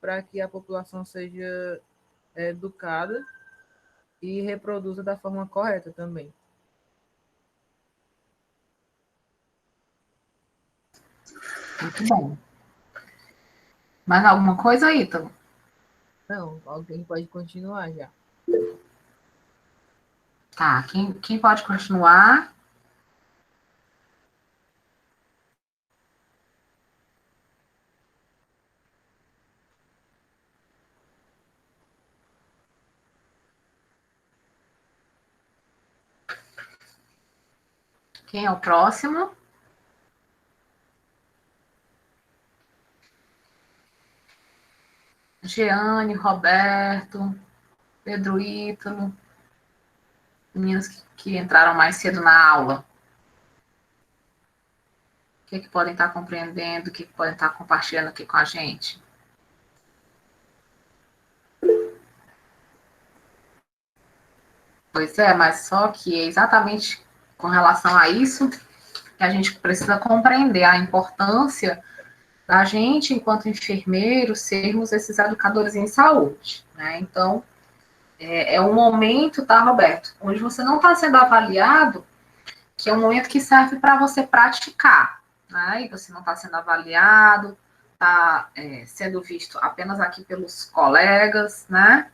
para que a população seja educada e reproduza da forma correta também. Muito bom. Mais alguma coisa, Ítalo? Não, alguém pode continuar já. Tá, quem pode continuar? Quem é o próximo? Jeane, Roberto, Pedro Ítalo, meninos que entraram mais cedo na aula. O que podem estar compreendendo, o que podem estar compartilhando aqui com a gente? Pois é, mas só que é exatamente com relação a isso que a gente precisa compreender a importância da gente, enquanto enfermeiros, sermos esses educadores em saúde, né? Então, é um momento, tá, Roberto, onde você não está sendo avaliado, que é um momento que serve para você praticar, né? E você não está sendo avaliado, está sendo visto apenas aqui pelos colegas, né?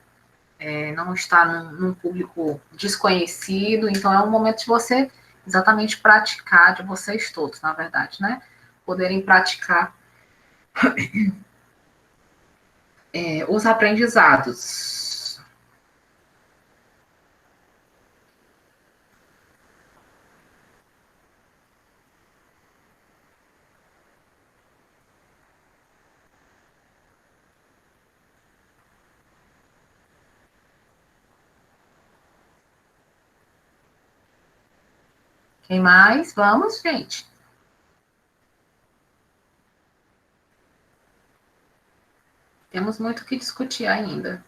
Não está num público desconhecido, então é um momento de você exatamente praticar, de vocês todos, na verdade, né? Poderem praticar os aprendizados. Quem mais? Vamos, gente. Temos muito o que discutir ainda.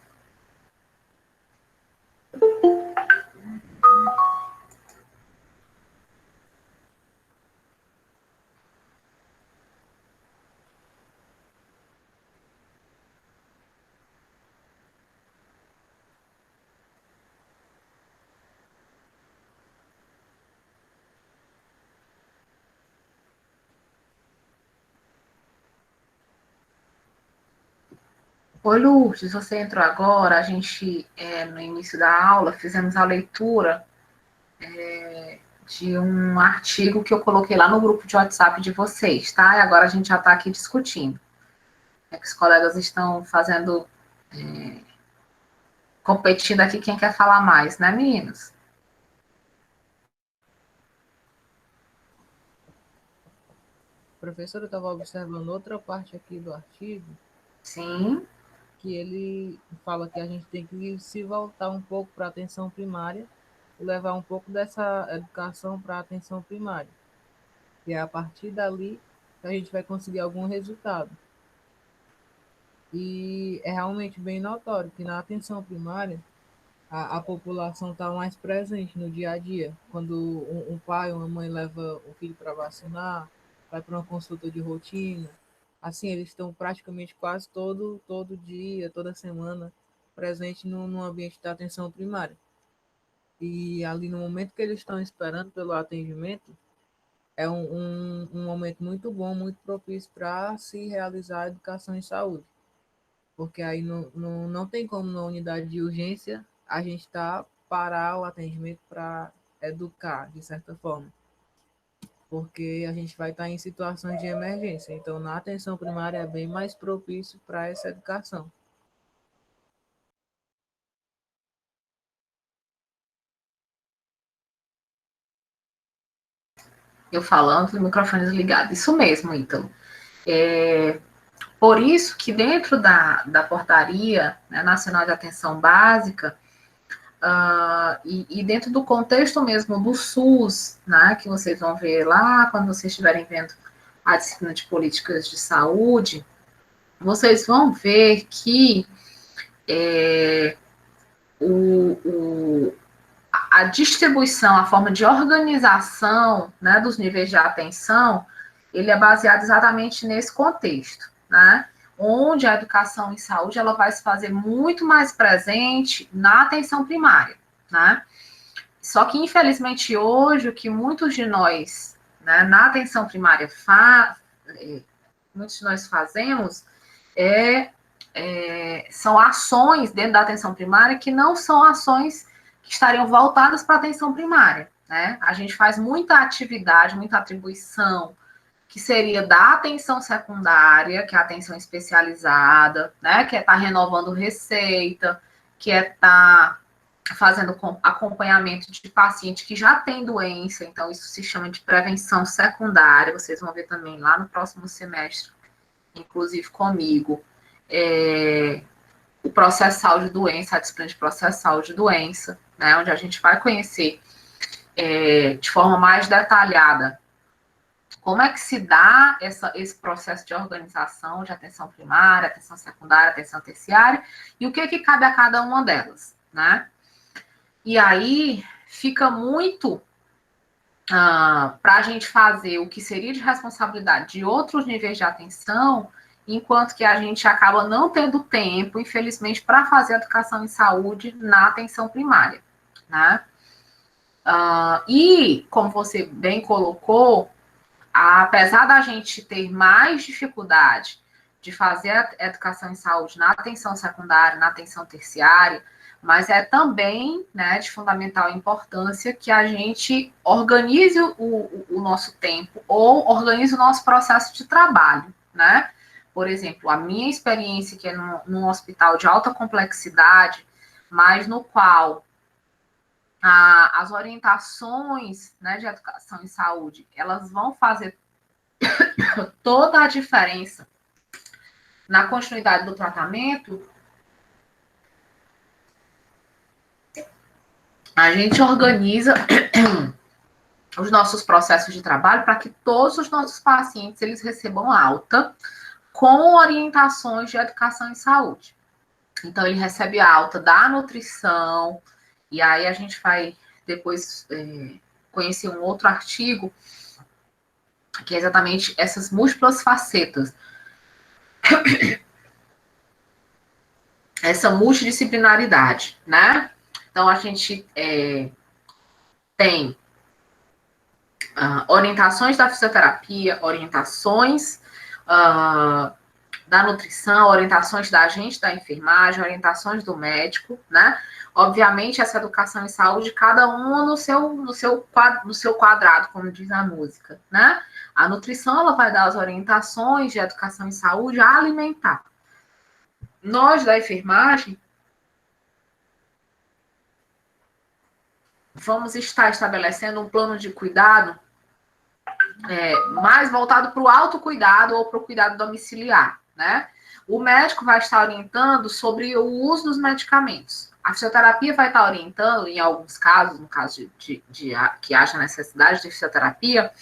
Oi, Lourdes, você entrou agora, a gente, no início da aula, fizemos a leitura de um artigo que eu coloquei lá no grupo de WhatsApp de vocês, tá? E agora a gente já está aqui discutindo. Que os colegas estão fazendo, competindo aqui quem quer falar mais, né, meninos? Professor, eu estava observando outra parte aqui do artigo, Sim. que ele fala que a gente tem que se voltar um pouco para a atenção primária e levar um pouco dessa educação para a atenção primária. E é a partir dali que a gente vai conseguir algum resultado. E é realmente bem notório que na atenção primária a população está mais presente no dia a dia. Quando um pai ou uma mãe leva o filho para vacinar, vai para uma consulta de rotina, assim, eles estão praticamente quase todo dia, toda semana, presente no ambiente da atenção primária. E ali no momento que eles estão esperando pelo atendimento, é um momento muito bom, muito propício para se realizar a educação em saúde. Porque aí não tem como na unidade de urgência a gente parar o atendimento para educar, de certa forma. Porque a gente vai estar em situações de emergência. Então, na atenção primária é bem mais propício para essa educação. Eu falando e o microfone desligado. Isso mesmo, Ítalo. Por isso que dentro da portaria, né, nacional de atenção básica, e dentro do contexto mesmo do SUS, né, que vocês vão ver lá quando vocês estiverem vendo a disciplina de políticas de saúde, vocês vão ver que a distribuição, a forma de organização, né, dos níveis de atenção, ele é baseado exatamente nesse contexto, né? onde a educação em saúde ela vai se fazer muito mais presente na atenção primária, né? Só que, infelizmente, hoje, o que muitos de nós, né, na atenção primária, muitos de nós fazemos são ações dentro da atenção primária que não são ações que estariam voltadas para a atenção primária, né? A gente faz muita atividade, muita atribuição, que seria da atenção secundária, que é a atenção especializada, né? Que é estar renovando receita, que é estar fazendo acompanhamento de paciente que já tem doença, então isso se chama de prevenção secundária, vocês vão ver também lá no próximo semestre, inclusive comigo, o processo saúde-doença, a disciplina de processo saúde-doença, né, onde a gente vai conhecer de forma mais detalhada como é que se dá esse processo de organização de atenção primária, atenção secundária, atenção terciária, e o que cabe a cada uma delas, né? E aí fica muito para a gente fazer o que seria de responsabilidade de outros níveis de atenção, enquanto que a gente acaba não tendo tempo, infelizmente, para fazer educação em saúde na atenção primária, né? E, como você bem colocou, apesar da gente ter mais dificuldade de fazer a educação em saúde na atenção secundária, na atenção terciária, mas é também, né, de fundamental importância que a gente organize o nosso tempo ou organize o nosso processo de trabalho, né? Por exemplo, a minha experiência que é num hospital de alta complexidade, mas no qual as orientações, né, de educação em saúde, elas vão fazer toda a diferença na continuidade do tratamento, a gente organiza os nossos processos de trabalho para que todos os nossos pacientes eles recebam alta com orientações de educação em saúde. Então, ele recebe alta da nutrição, e aí a gente vai depois conhecer um outro artigo, que é exatamente essas múltiplas facetas. Essa multidisciplinaridade, né? Então, a gente tem orientações da fisioterapia, orientações da nutrição, orientações da agente da enfermagem, orientações do médico, né? Obviamente, essa educação em saúde, cada um no seu quadrado, como diz a música, né? A nutrição, ela vai dar as orientações de educação em saúde alimentar. Nós, da enfermagem, vamos estar estabelecendo um plano de cuidado mais voltado para o autocuidado ou para o cuidado domiciliar, né? O médico vai estar orientando sobre o uso dos medicamentos. A fisioterapia vai estar orientando, em alguns casos, no caso de que haja necessidade de fisioterapia,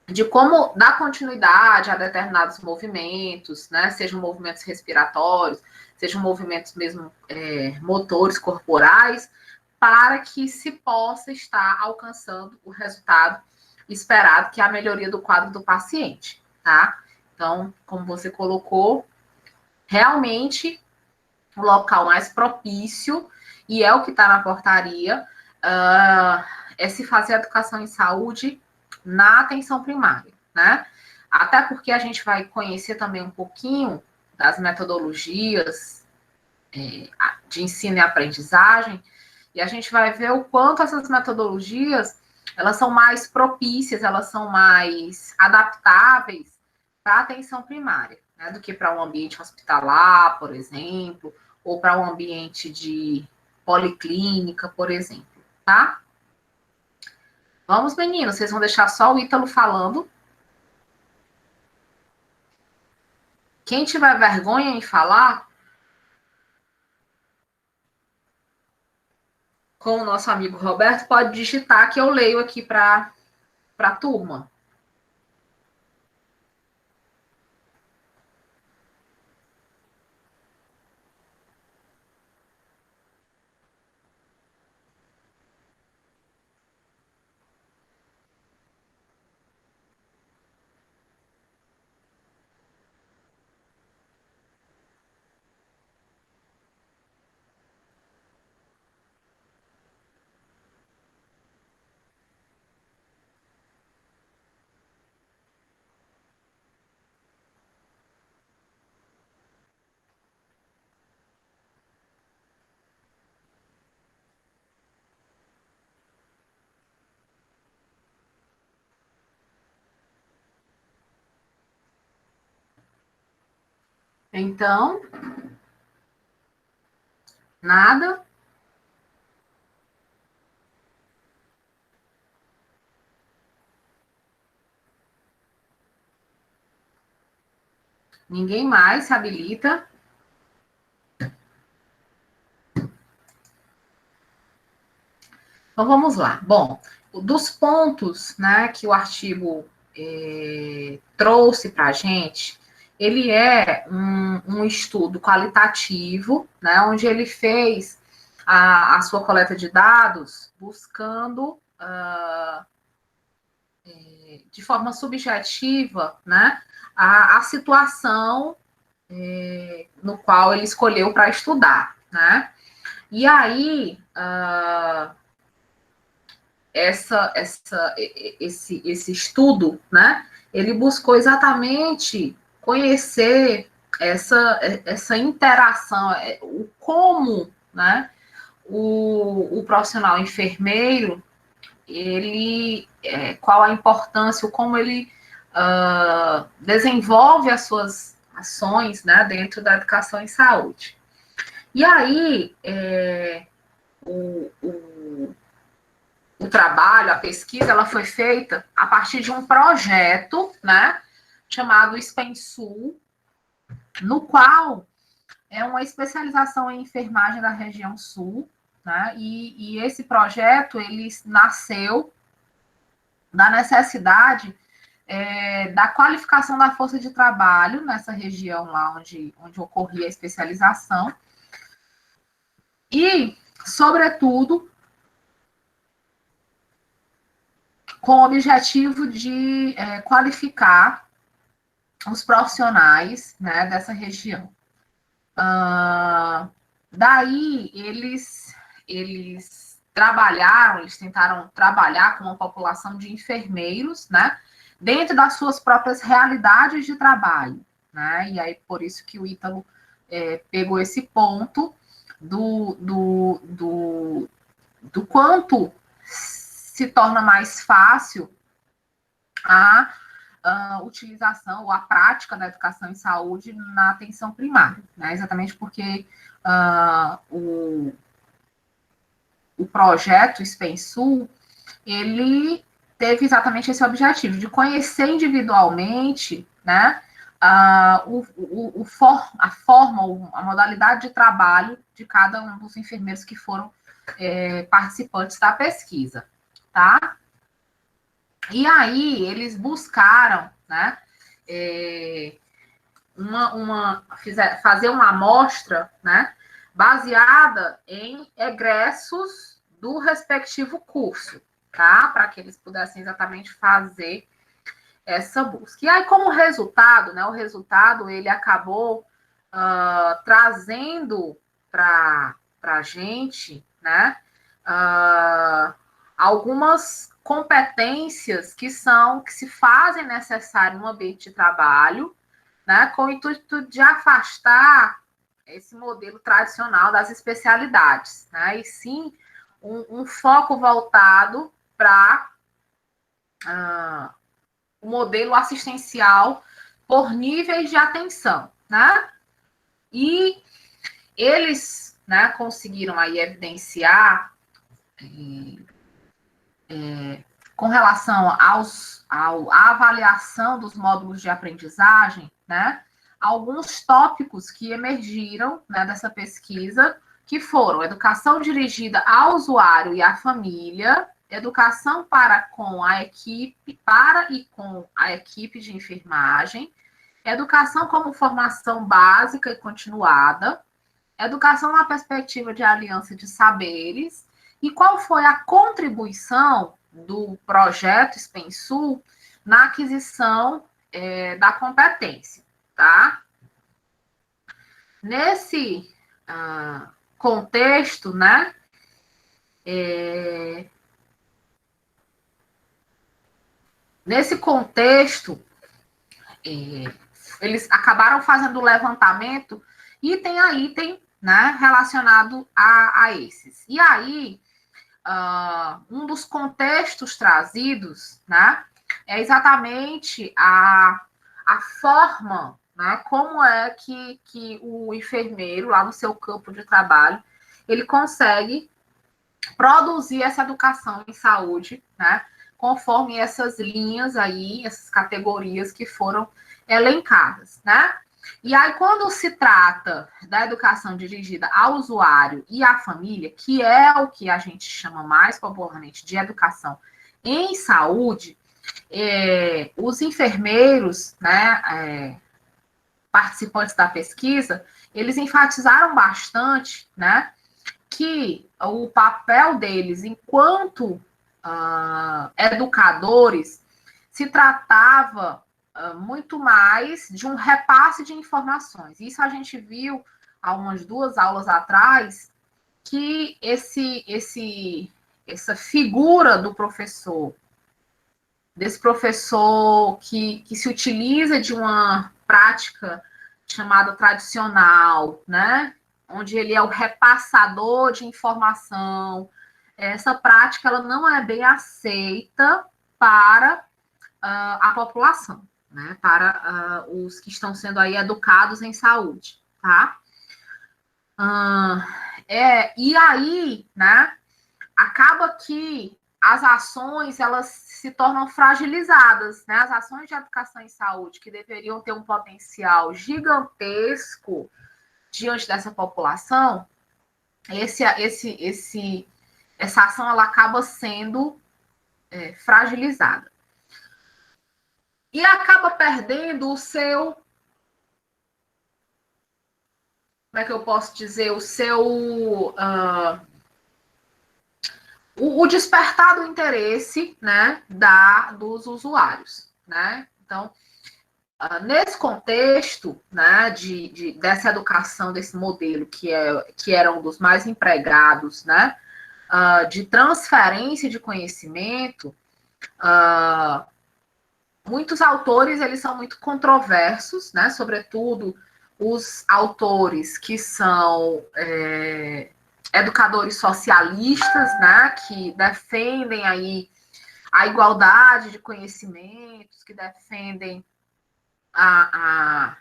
de como dar continuidade a determinados movimentos, né? Sejam movimentos respiratórios, sejam movimentos mesmo motores corporais, para que se possa estar alcançando o resultado esperado, que é a melhoria do quadro do paciente, tá? Então, como você colocou, realmente o local mais propício, e é o que está na portaria, é se fazer educação em saúde na atenção primária, né? Até porque a gente vai conhecer também um pouquinho das metodologias de ensino e aprendizagem, e a gente vai ver o quanto essas metodologias elas são mais propícias, elas são mais adaptáveis para a atenção primária, né, do que para um ambiente hospitalar, por exemplo, ou para um ambiente de policlínica, por exemplo, tá? Vamos, meninos, vocês vão deixar só o Ítalo falando. Quem tiver vergonha em falar, com o nosso amigo Roberto, pode digitar que eu leio aqui para a turma. Então, nada. Ninguém mais se habilita. Então, vamos lá. Bom, dos pontos, né, que o artigo trouxe para a gente, ele é um estudo qualitativo, né, onde ele fez a sua coleta de dados buscando de forma subjetiva, né, a situação no qual ele escolheu para estudar, né? E aí, esse estudo, né, ele buscou exatamente conhecer essa interação, o como, né, o profissional enfermeiro, ele, qual a importância, como ele desenvolve as suas ações, né, dentro da educação em saúde. E aí, o trabalho, a pesquisa, ela foi feita a partir de um projeto, né, chamado SPENSUL, no qual é uma especialização em enfermagem da região sul, né, e esse projeto, ele nasceu da necessidade da qualificação da força de trabalho nessa região lá onde ocorria a especialização e, sobretudo, com o objetivo de qualificar os profissionais, né, dessa região. Daí eles trabalharam, eles tentaram trabalhar com uma população de enfermeiros, né, dentro das suas próprias realidades de trabalho, né, e aí por isso que o Ítalo pegou esse ponto do quanto se torna mais fácil a utilização ou a prática da educação em saúde na atenção primária, né? Exatamente porque o projeto SPENSUL, ele teve exatamente esse objetivo, de conhecer individualmente, né, a forma, a modalidade de trabalho de cada um dos enfermeiros que foram participantes da pesquisa, tá? E aí eles buscaram, né, fazer uma amostra, né, baseada em egressos do respectivo curso, tá? Para que eles pudessem exatamente fazer essa busca. E aí, como resultado, né, o resultado ele acabou trazendo para a gente, né, algumas competências que se fazem necessárias no ambiente de trabalho, né, com o intuito de afastar esse modelo tradicional das especialidades, né, e sim um foco voltado para o modelo assistencial por níveis de atenção, né? E eles, né, conseguiram aí evidenciar com relação à avaliação dos módulos de aprendizagem, né, alguns tópicos que emergiram, né, dessa pesquisa, que foram educação dirigida ao usuário e à família, educação para com a equipe, para e com a equipe de enfermagem, educação como formação básica e continuada, educação na perspectiva de aliança de saberes, e qual foi a contribuição do projeto SPENSUL na aquisição da competência, tá? Nesse contexto, né, nesse contexto, eles acabaram fazendo o levantamento item a item, né, relacionado a esses. E aí, um dos contextos trazidos, né, é exatamente a forma, né? Como é que o enfermeiro, lá no seu campo de trabalho, ele consegue produzir essa educação em saúde, né? Conforme essas linhas aí, essas categorias que foram elencadas, né? E aí, quando se trata da educação dirigida ao usuário e à família, que é o que a gente chama mais popularmente de educação em saúde, os enfermeiros, né, participantes da pesquisa, eles enfatizaram bastante, né, que o papel deles enquanto educadores se tratava muito mais de um repasse de informações. Isso a gente viu há umas 2 aulas atrás, que essa figura do professor, desse professor que se utiliza de uma prática chamada tradicional, né? Onde ele é o repassador de informação. Essa prática ela não é bem aceita para a população, né? Para os que estão sendo aí educados em saúde, tá? E aí, né? Acaba que as ações elas se tornam fragilizadas, né? As ações de educação em saúde que deveriam ter um potencial gigantesco diante dessa população, essa ação ela acaba sendo fragilizada e acaba perdendo o seu, como é que eu posso dizer, o seu o despertar do interesse, né, dos usuários, né? Então, nesse contexto, né, dessa educação, desse modelo que era um dos mais empregados, né, de transferência de conhecimento, muitos autores eles são muito controversos, né, sobretudo os autores que são educadores socialistas, né, que defendem aí a igualdade de conhecimentos, que defendem a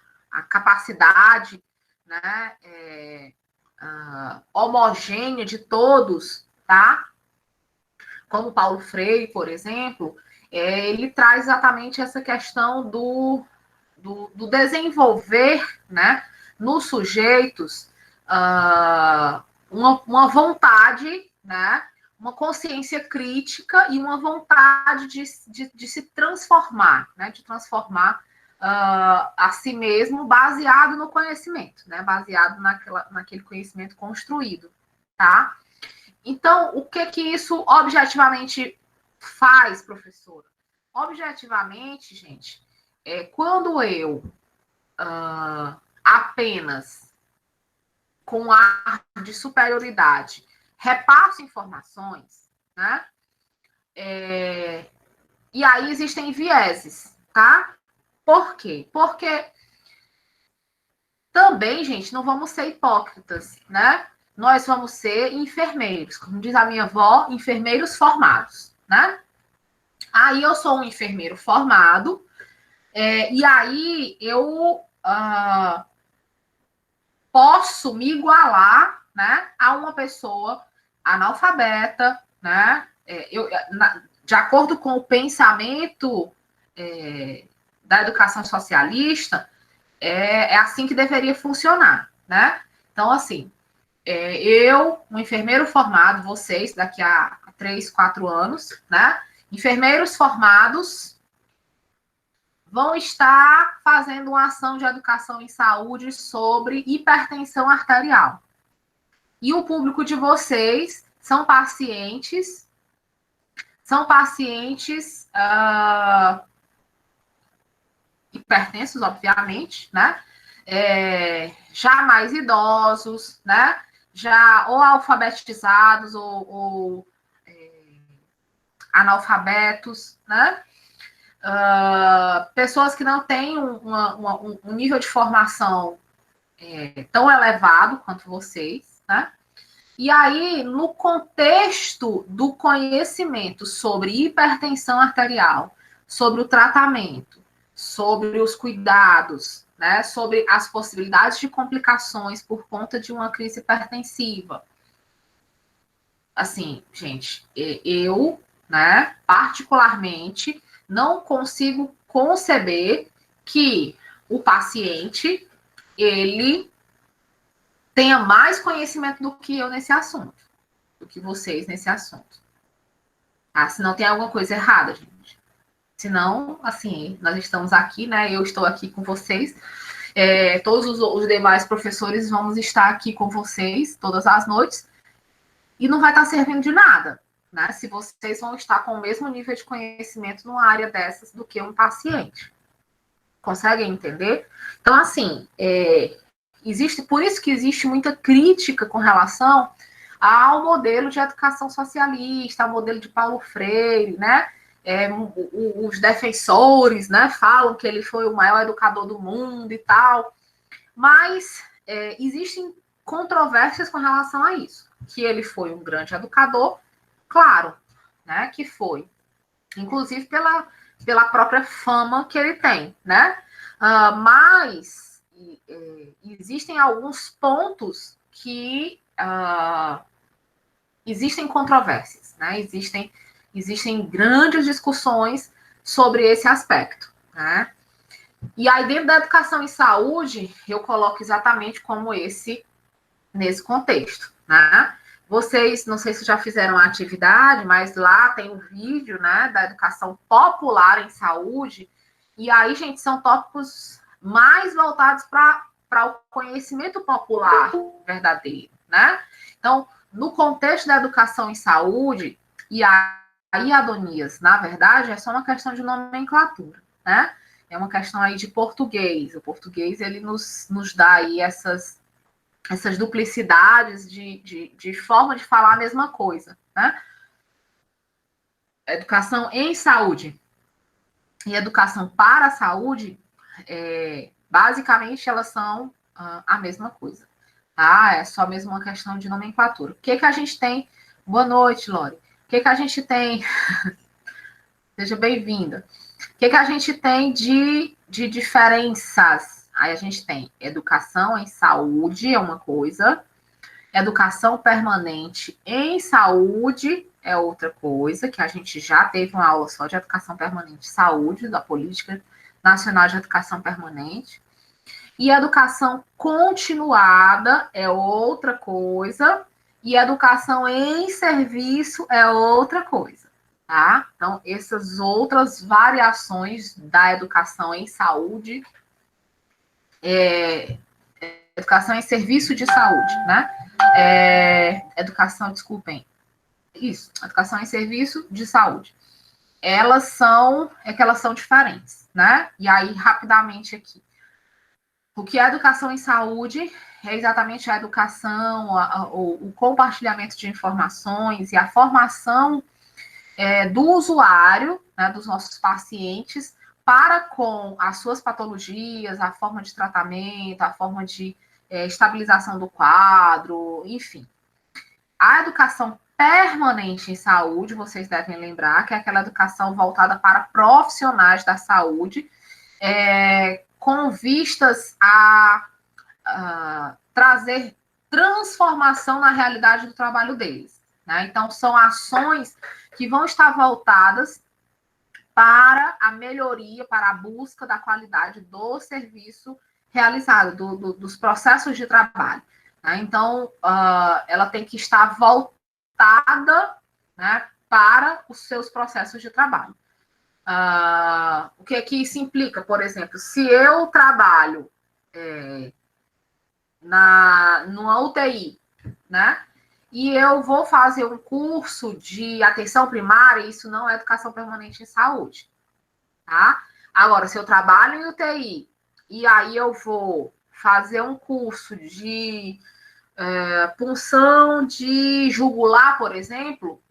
capacidade, né, homogênea de todos, tá? Como Paulo Freire, por exemplo, ele traz exatamente essa questão do desenvolver, né, nos sujeitos uma vontade, né, uma consciência crítica e uma vontade de se transformar, né, de transformar a si mesmo baseado no conhecimento, né, baseado naquele conhecimento construído, tá? Então, o que isso objetivamente faz, professora? Objetivamente, gente, quando eu apenas com ar de superioridade repasso informações, né? E aí existem vieses, tá? Por quê? Porque também, gente, não vamos ser hipócritas, né? Nós vamos ser enfermeiros, como diz a minha avó, enfermeiros formados, né? Aí eu sou um enfermeiro formado, e aí eu posso me igualar, né, a uma pessoa analfabeta, né? De acordo com o pensamento da educação socialista, é assim que deveria funcionar, né? Então, assim, eu, um enfermeiro formado, vocês, daqui a 3, 4 anos, né? Enfermeiros formados vão estar fazendo uma ação de educação em saúde sobre hipertensão arterial. E o público de vocês são pacientes hipertensos, obviamente, né? Já mais idosos, né? Já ou alfabetizados ou analfabetos, né? Pessoas que não têm um nível de formação tão elevado quanto vocês, né? E aí, no contexto do conhecimento sobre hipertensão arterial, sobre o tratamento, sobre os cuidados, né, sobre as possibilidades de complicações por conta de uma crise hipertensiva. Assim, gente, eu, né, particularmente, não consigo conceber que o paciente, ele tenha mais conhecimento do que eu nesse assunto, do que vocês nesse assunto. Ah, se não tem alguma coisa errada, gente. Senão, assim, nós estamos aqui, né? Eu estou aqui com vocês. Todos os demais professores vamos estar aqui com vocês todas as noites. E não vai estar servindo de nada, né? Se vocês vão estar com o mesmo nível de conhecimento numa área dessas do que um paciente. Conseguem entender? Então, assim, por isso que existe muita crítica com relação ao modelo de educação socialista, ao modelo de Paulo Freire, né? Os defensores, né, falam que ele foi o maior educador do mundo e tal, mas existem controvérsias com relação a isso, que ele foi um grande educador, claro, né, que foi, inclusive pela própria fama que ele tem, né, mas existem alguns pontos que existem controvérsias, né, existem grandes discussões sobre esse aspecto, né? E aí, dentro da educação em saúde, eu coloco exatamente como nesse contexto, né? Vocês, não sei se já fizeram a atividade, mas lá tem um vídeo, né, da educação popular em saúde, e aí, gente, são tópicos mais voltados para o conhecimento popular verdadeiro, né? Então, no contexto da educação em saúde, e aí, Adonias, na verdade, é só uma questão de nomenclatura, né? É uma questão aí de português. O português, ele nos dá aí essas duplicidades de forma de falar a mesma coisa, né? Educação em saúde e educação para a saúde, basicamente, elas são a mesma coisa, tá? É só mesmo uma questão de nomenclatura. O que a gente tem? Boa noite, Lore. O que a gente tem? Seja bem-vinda. O que a gente tem de diferenças? Aí a gente tem educação em saúde, é uma coisa. Educação permanente em saúde é outra coisa, que a gente já teve uma aula só de educação permanente em saúde, da Política Nacional de Educação Permanente. E educação continuada é outra coisa. E educação em serviço é outra coisa. Tá? Então, essas outras variações da educação em saúde, educação em serviço de saúde, né? Educação em serviço de saúde. Elas são diferentes, né? E aí, rapidamente aqui. O que é educação em saúde é exatamente a educação, o compartilhamento de informações e a formação do usuário, né, dos nossos pacientes, para com as suas patologias, a forma de tratamento, a forma de estabilização do quadro, enfim. A educação permanente em saúde, vocês devem lembrar, que é aquela educação voltada para profissionais da saúde, com vistas a trazer transformação na realidade do trabalho deles, né? Então, são ações que vão estar voltadas para a melhoria, para a busca da qualidade do serviço realizado, dos processos de trabalho. Né? Então, ela tem que estar voltada, né, para os seus processos de trabalho. O que isso implica? Por exemplo, se eu trabalho numa UTI, né? E eu vou fazer um curso de atenção primária, isso não é educação permanente em saúde, tá? Agora, se eu trabalho em UTI e aí eu vou fazer um curso de punção de jugular, por exemplo,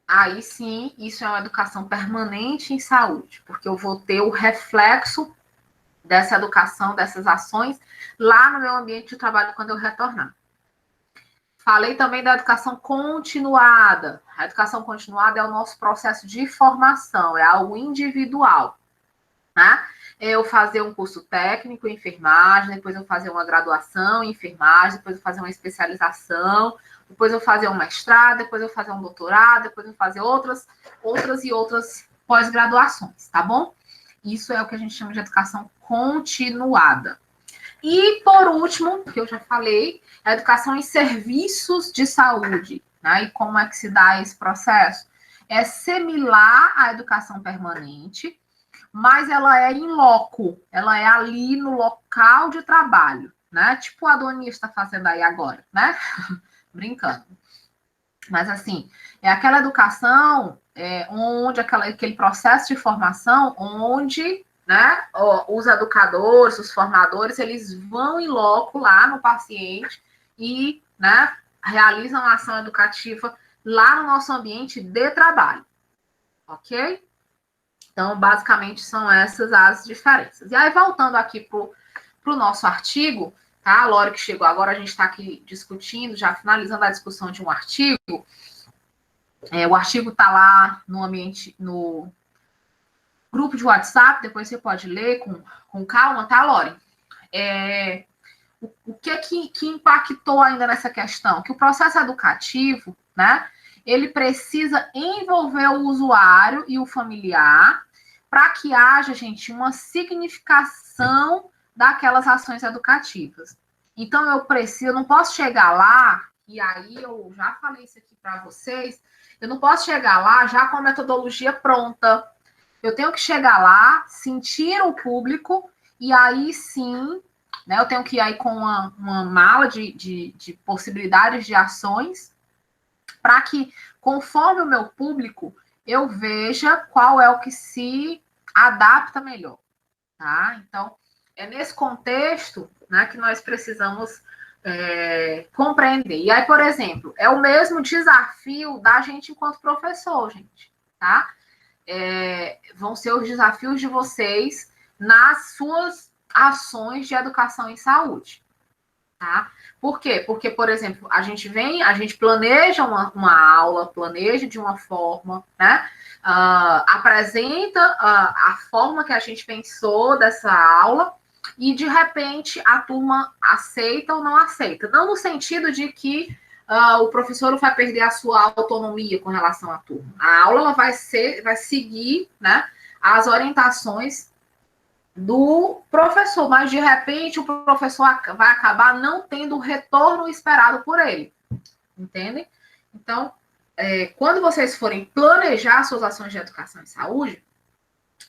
aí sim, isso é uma educação permanente em saúde, porque eu vou ter o reflexo dessa educação, dessas ações, lá no meu ambiente de trabalho quando eu retornar. Falei também da educação continuada. A educação continuada é o nosso processo de formação, é algo individual. né? Eu fazer um curso técnico em enfermagem, depois eu fazer uma graduação em enfermagem, depois eu fazer uma especialização, depois eu fazer um mestrado, depois eu fazer um doutorado, depois eu fazer outras e outras pós-graduações, tá bom? Isso é o que a gente chama de educação continuada. E, por último, que eu já falei, a educação em serviços de saúde, né? E como é que se dá esse processo? É similar à educação permanente, mas ela é em loco, ela é ali no local de trabalho, né? Tipo a Doninha está fazendo aí agora, né? Brincando. Mas, assim, é aquela educação onde aquele processo de formação, onde, né, os educadores, os formadores, eles vão em loco lá no paciente e, né, realizam a ação educativa lá no nosso ambiente de trabalho, ok? Então, basicamente, são essas as diferenças. E aí, voltando aqui para o nosso artigo, tá? A Lore que chegou agora, a gente está aqui discutindo, já finalizando a discussão de um artigo. O artigo está lá no ambiente, no grupo de WhatsApp, depois você pode ler com calma, tá, Lore? O que impactou ainda nessa questão? Que o processo educativo, né, ele precisa envolver o usuário e o familiar para que haja, gente, uma significação daquelas ações educativas. Então, eu não posso chegar lá, e aí eu já falei isso aqui para vocês, eu não posso chegar lá já com a metodologia pronta. Eu tenho que chegar lá, sentir o público, e aí sim, né, eu tenho que ir aí com uma mala de possibilidades de ações, para que, conforme o meu público, eu veja qual é o que se adapta melhor, tá? Então, é nesse contexto, né, que nós precisamos compreender. E aí, por exemplo, é o mesmo desafio da gente enquanto professor, gente, tá? Vão ser os desafios de vocês nas suas ações de educação em saúde, tá? Por quê? Porque, por exemplo, a gente planeja uma aula, planeja de uma forma, né? Apresenta a forma que a gente pensou dessa aula e, de repente, a turma aceita ou não aceita. Não no sentido de que o professor vai perder a sua autonomia com relação à turma. A aula ela vai seguir, né, as orientações do professor, mas de repente o professor vai acabar não tendo o retorno esperado por ele, entendem? Então, quando vocês forem planejar suas ações de educação e saúde,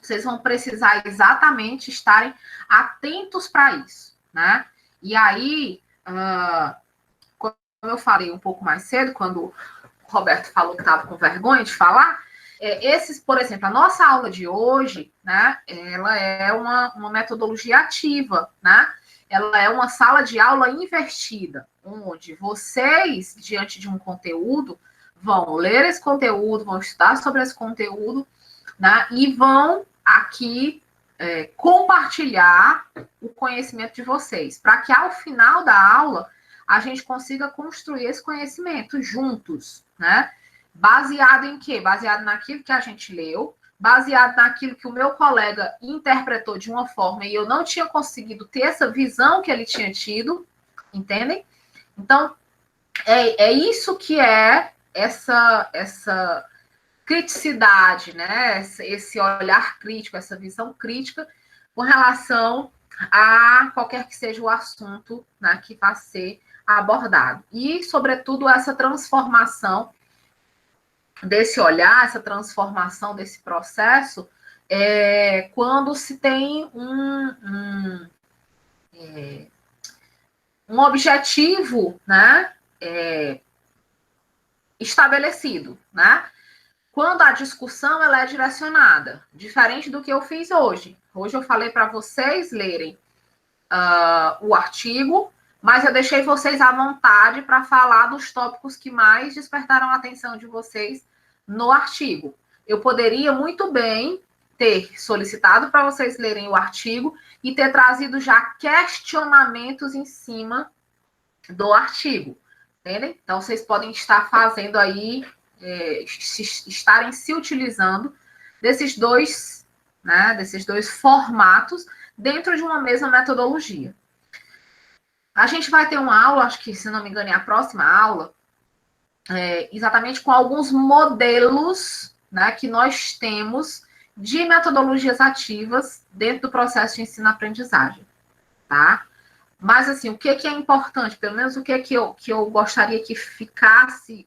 vocês vão precisar exatamente estarem atentos para isso, né? E aí, como eu falei um pouco mais cedo, quando o Roberto falou que estava com vergonha de falar, por exemplo, a nossa aula de hoje, né, ela é uma metodologia ativa, né? Ela é uma sala de aula invertida, onde vocês, diante de um conteúdo, vão ler esse conteúdo, vão estudar sobre esse conteúdo, né, e vão aqui compartilhar o conhecimento de vocês, para que ao final da aula a gente consiga construir esse conhecimento juntos, né? Baseado em quê? Baseado naquilo que a gente leu, baseado naquilo que o meu colega interpretou de uma forma e eu não tinha conseguido ter essa visão que ele tinha tido, entendem? Então, é isso que é essa criticidade, né? Esse olhar crítico, essa visão crítica com relação a qualquer que seja o assunto, né, que vai ser abordado. E, sobretudo, essa transformação desse olhar, essa transformação desse processo, quando se tem um objetivo, né, estabelecido, né? Quando a discussão ela é direcionada, diferente do que eu fiz hoje. Hoje eu falei para vocês lerem o artigo, mas eu deixei vocês à vontade para falar dos tópicos que mais despertaram a atenção de vocês no artigo. Eu poderia muito bem ter solicitado para vocês lerem o artigo e ter trazido já questionamentos em cima do artigo, entendem? Então, vocês podem estar fazendo aí, estarem se utilizando desses dois, né, desses dois formatos dentro de uma mesma metodologia. A gente vai ter uma aula, acho que, se não me engano, é a próxima aula, exatamente com alguns modelos, né, que nós temos de metodologias ativas dentro do processo de ensino-aprendizagem, tá? Mas, assim, o que é importante, pelo menos o que eu gostaria que ficasse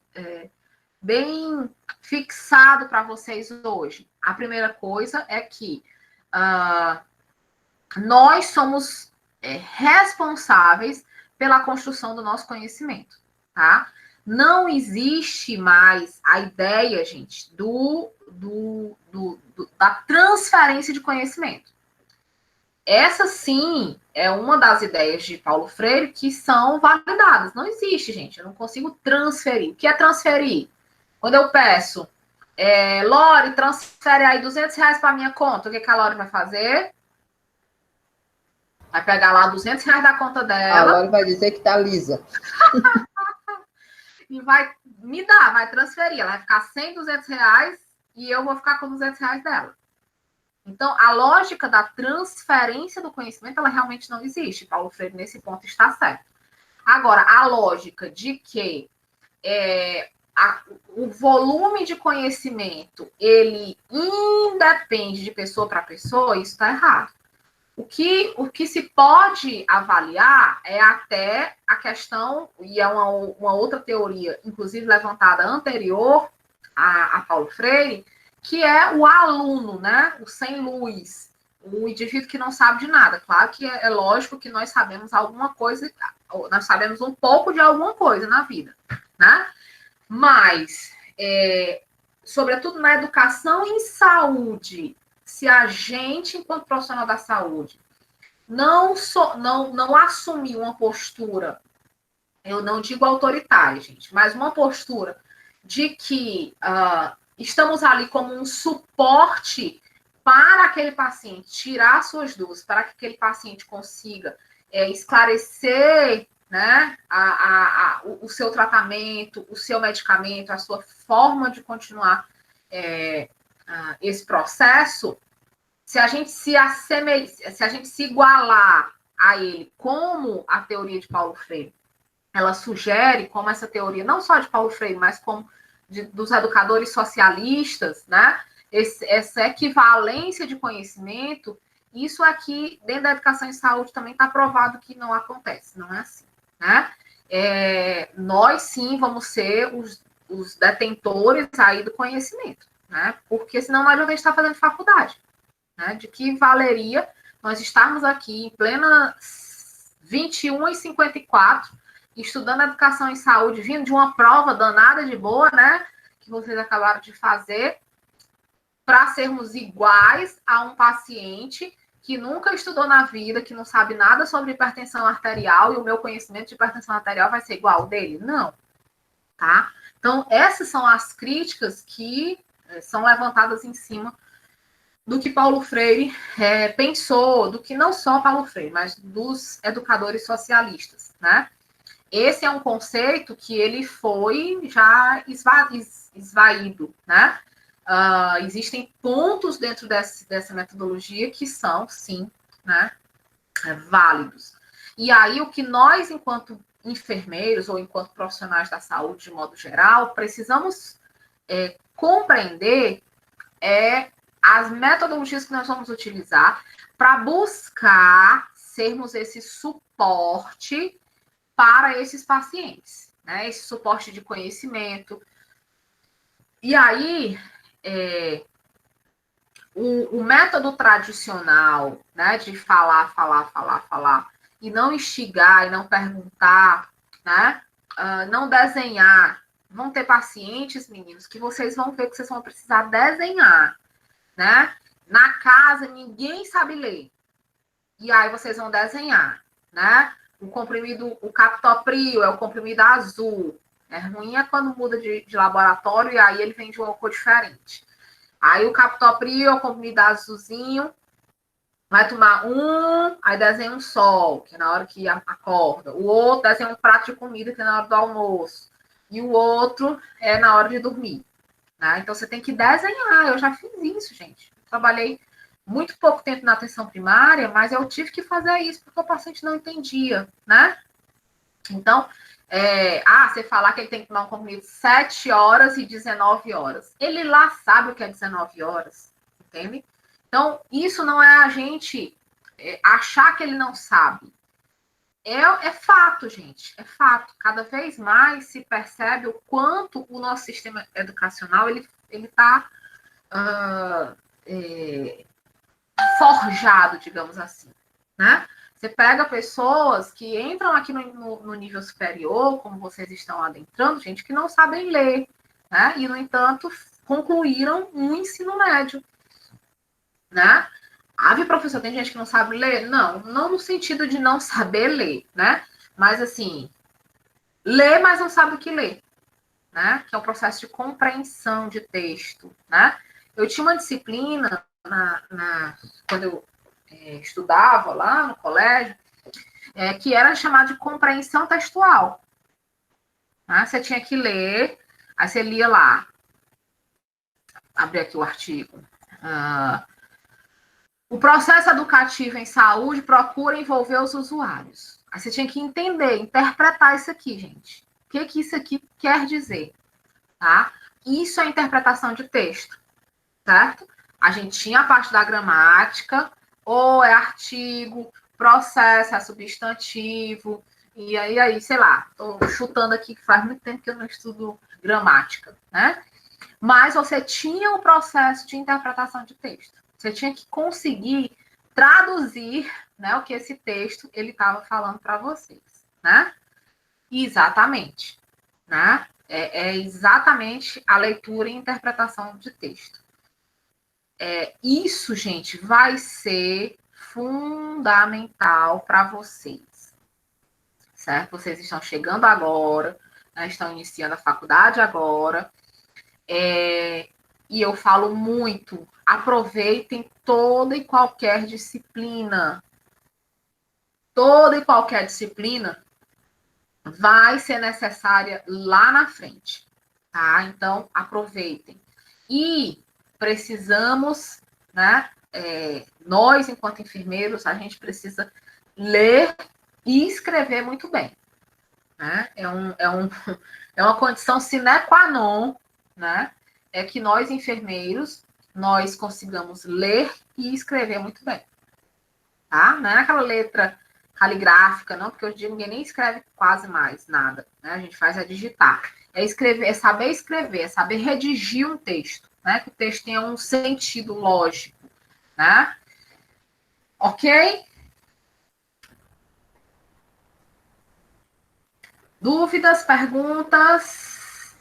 bem fixado para vocês hoje? A primeira coisa é que nós somos responsáveis pela construção do nosso conhecimento, tá? Não existe mais a ideia, gente, da transferência de conhecimento. Essa, sim, é uma das ideias de Paulo Freire que são validadas. Não existe, gente. Eu não consigo transferir. O que é transferir? Quando eu peço, Lore, transfere aí R$200 para minha conta, o que a Lore vai fazer? Vai pegar lá R$200 da conta dela. A Lore vai dizer que tá lisa. E vai me dar, vai transferir. Ela vai ficar sem R$200 e eu vou ficar com R$200 dela. Então, a lógica da transferência do conhecimento, ela realmente não existe. Paulo Freire, nesse ponto, está certo. Agora, a lógica de que o volume de conhecimento, ele independe de pessoa para pessoa, isso está errado. O que se pode avaliar é até a questão, e é uma outra teoria, inclusive levantada anterior a Paulo Freire, que é o aluno, né? O sem luz, o indivíduo que não sabe de nada. Claro que é lógico que nós sabemos alguma coisa, nós sabemos um pouco de alguma coisa na vida, né? Mas, sobretudo na educação em saúde, se a gente, enquanto profissional da saúde, não assumir uma postura, eu não digo autoritária, gente, mas uma postura de que estamos ali como um suporte para aquele paciente tirar suas dúvidas, para que aquele paciente consiga esclarecer, né, o seu tratamento, o seu medicamento, a sua forma de continuar esse processo. Se a gente se igualar a ele, como a teoria de Paulo Freire, ela sugere, como essa teoria, não só de Paulo Freire, mas como dos educadores socialistas, né? Essa equivalência de conhecimento, isso aqui, dentro da educação em saúde, também está provado que não acontece, não é assim, né? Nós, sim, vamos ser os detentores aí do conhecimento, né? Porque senão não adianta a gente estar fazendo faculdade. Né, de que valeria nós estarmos aqui em plena 21h54, estudando educação em saúde, vindo de uma prova danada de boa, né, que vocês acabaram de fazer, para sermos iguais a um paciente que nunca estudou na vida, que não sabe nada sobre hipertensão arterial, e o meu conhecimento de hipertensão arterial vai ser igual ao dele? Não. Tá? Então, essas são as críticas que são levantadas em cima do que Paulo Freire pensou, do que não só Paulo Freire, mas dos educadores socialistas, né? Esse é um conceito que ele foi já esvaído, né? Existem pontos dentro dessa metodologia que são, sim, né, válidos. E aí, o que nós, enquanto enfermeiros ou enquanto profissionais da saúde, de modo geral, precisamos compreender as metodologias que nós vamos utilizar para buscar sermos esse suporte para esses pacientes, né? Esse suporte de conhecimento. E aí, o método tradicional, né, de falar, e não instigar, e não perguntar, né, não desenhar. Vão ter pacientes, meninos, que vocês vão ver que vocês vão precisar desenhar, né? Na casa, ninguém sabe ler. E aí vocês vão desenhar, né? O comprimido, o captopril é o comprimido azul. Ruim quando muda de laboratório e aí ele vem de uma cor diferente. Aí o captopril é o comprimido azulzinho. Vai tomar aí desenha um sol, que é na hora que acorda. O outro desenha um prato de comida, que é na hora do almoço. E o outro é na hora de dormir. Né? Então, você tem que desenhar. Eu já fiz isso, gente. Trabalhei muito pouco tempo na atenção primária, mas eu tive que fazer isso porque o paciente não entendia, né? Então, você falar que ele tem que tomar um comprimido 7 horas e 19 horas. Ele lá sabe o que é 19 horas, entende? Então, isso não é a gente achar que ele não sabe. É fato, gente, é fato. Cada vez mais se percebe o quanto o nosso sistema educacional ele está forjado, digamos assim, né? Você pega pessoas que entram aqui no nível superior, como vocês estão adentrando, gente que não sabem ler, né? E, no entanto, concluíram um ensino médio, né? Professor, tem gente que não sabe ler? Não, não no sentido de não saber ler, né? Mas, assim, lê, mas não sabe o que ler, né? Que é o processo de compreensão de texto, né? Eu tinha uma disciplina quando eu estudava lá no colégio, que era chamada de compreensão textual. Né? Você tinha que ler, aí você lia lá, abri aqui o artigo. O processo educativo em saúde procura envolver os usuários. Aí você tinha que entender, interpretar isso aqui, gente. O que isso aqui quer dizer? Tá? Isso é interpretação de texto, certo? A gente tinha a parte da gramática, ou é artigo, processo, é substantivo, e aí, sei lá, tô chutando aqui que faz muito tempo que eu não estudo gramática, né? Mas você tinha o processo de interpretação de texto. Você tinha que conseguir traduzir, né, o que esse texto ele estava falando para vocês, né? Exatamente, né? É exatamente a leitura e interpretação de texto. Isso, gente, vai ser fundamental para vocês, certo? Vocês estão chegando agora, né, estão iniciando a faculdade agora, e eu falo muito, aproveitem toda e qualquer disciplina. Toda e qualquer disciplina vai ser necessária lá na frente, tá? Então, aproveitem. E precisamos, né? Nós, enquanto enfermeiros, a gente precisa ler e escrever muito bem. Né? É uma condição sine qua non, né? É que nós, enfermeiros, nós consigamos ler e escrever muito bem. Tá? Não é aquela letra caligráfica, não, porque hoje em dia ninguém nem escreve quase mais nada. Né? A gente faz digitar. É escrever, é saber escrever, é saber redigir um texto, né? Que o texto tenha um sentido lógico, né? Ok? Dúvidas, perguntas?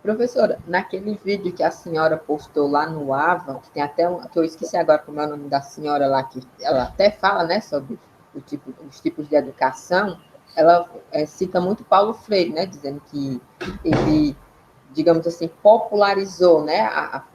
Professora, naquele vídeo que a senhora postou lá no AVA, que tem até que eu esqueci agora como é o nome da senhora lá, que ela até fala, né, sobre os tipos de educação, ela cita muito Paulo Freire, né, dizendo que ele, digamos assim, popularizou, né,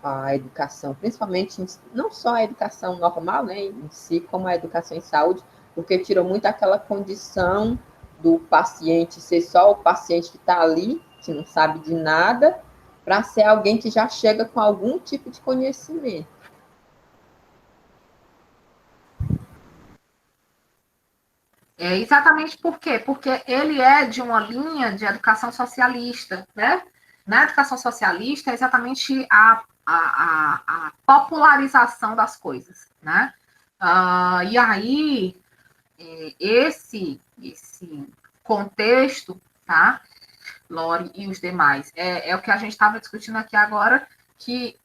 a educação, principalmente, não só a educação normal, né, em si, como a educação em saúde, porque tirou muito aquela condição do paciente ser só o paciente que está ali, que não sabe de nada, para ser alguém que já chega com algum tipo de conhecimento. Exatamente por quê? Porque ele é de uma linha de educação socialista, né? Na educação socialista é exatamente a popularização das coisas, né? E aí, esse contexto, tá? Lore e os demais, é o que a gente estava discutindo aqui agora, que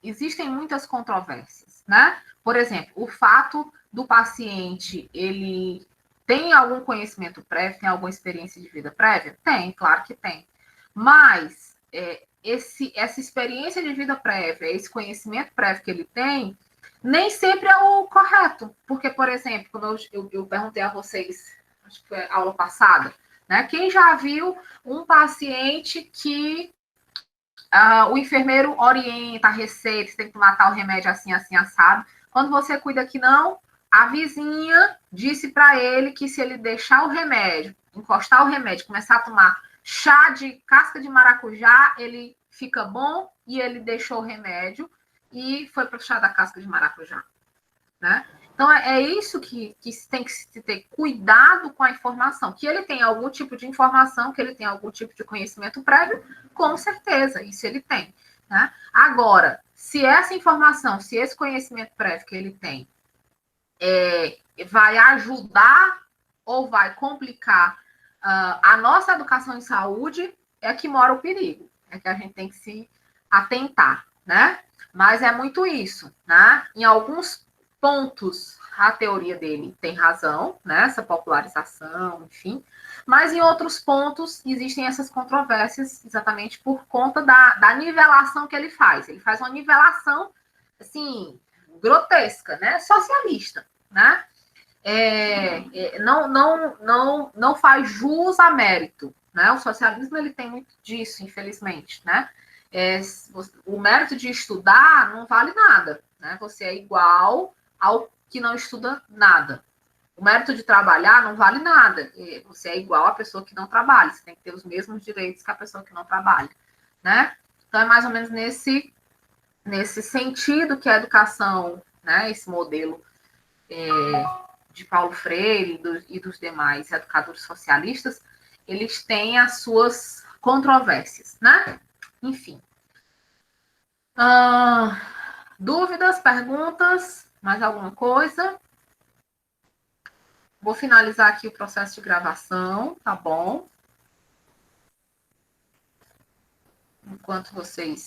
existem muitas controvérsias, né? Por exemplo, o fato do paciente, ele tem algum conhecimento prévio, tem alguma experiência de vida prévia? Tem, claro que tem. Mas essa experiência de vida prévia, esse conhecimento prévio que ele tem, nem sempre é o correto. Porque, por exemplo, quando eu perguntei a vocês, acho que foi a aula passada, né? Quem já viu um paciente que o enfermeiro orienta a receita, você tem que tomar tal remédio assim, assim, assado. Quando você cuida que não, a vizinha disse para ele que se ele deixar o remédio, encostar o remédio, começar a tomar chá de casca de maracujá, ele fica bom, e ele deixou o remédio e foi para o chá da casca de maracujá, né? Então, é isso que tem que se ter cuidado com a informação. Que ele tem algum tipo de informação, que ele tem algum tipo de conhecimento prévio, com certeza, isso ele tem, né? Agora, se essa informação, se esse conhecimento prévio que ele tem vai ajudar ou vai complicar a nossa educação em saúde, é que mora o perigo. É que a gente tem que se atentar, né? Mas é muito isso, né? Em alguns pontos, a teoria dele tem razão, né? Essa popularização, enfim. Mas em outros pontos, existem essas controvérsias exatamente por conta da nivelação que ele faz. Ele faz uma nivelação, assim, grotesca, né? Socialista, né? Não faz jus a mérito, né? O socialismo ele tem muito disso, infelizmente, né? O mérito de estudar não vale nada, né? Você é igual ao que não estuda nada. O mérito de trabalhar não vale nada. Você é igual à pessoa que não trabalha. Você tem que ter os mesmos direitos que a pessoa que não trabalha, né? Então é mais ou menos nesse sentido que a educação, né? Esse modelo de Paulo Freire e dos demais educadores socialistas, eles têm as suas controvérsias, né? Enfim. Dúvidas, perguntas, mais alguma coisa? Vou finalizar aqui o processo de gravação, tá bom? Enquanto vocês